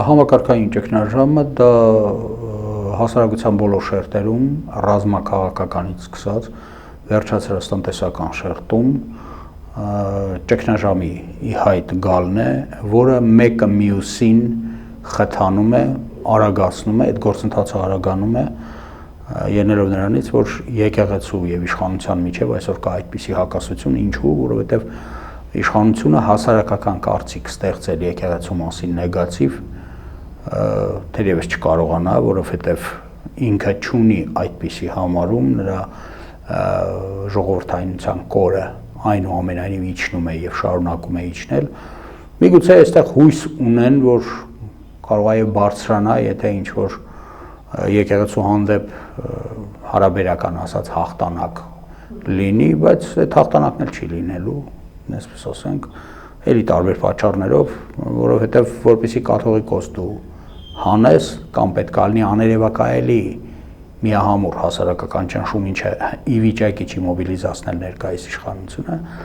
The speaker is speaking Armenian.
Համակարգային ճգնաժամը դա հասարակության բոլոր շերտերում ռազմաքաղաքականից սկսած վերջացրած տնտեսական շերտում ճգնաժամի ի հայտ գալն է, որը մեկը մյուսին խթանում է, արագացնում է, այդ գործընթացը արագանում է, ելնելով նրանից, որ եկեղեցու եւ իշխանության միջև այսօր կա այդպիսի հակասություն, ինչու, որովհետեւ իշխանությունը հասարակական կարծիք ստեղծել եկեղեցու մասին նեգատիվ թերևս չկարողանա, որովհետեւ ինքը չունի այդպիսի համարում, նրա ժողովրդայնության կորը այնուամենայնիվ իջնում է եւ շարունակում է իջնել։ Միգուցե այստեղ հույս ունեն, որ կարող է բարձրանա, եթե ինչ որ եկեղեցու հանդեպ հարաբերական ասած հաղթանակ լինի, բայց այդ հաղթանակն էլ չի լինելու, այսպես ասենք, էլի տարբեր պատճառներով, որովհետեւ որպեսզի կաթողիկոս դու հանես կամ պետք է լինի աներևակայելի միահամուռ հասարակական ճնշում, ինչը ի վիճակի չի մոբիլիզացնել ներկայիս իշխանությունը,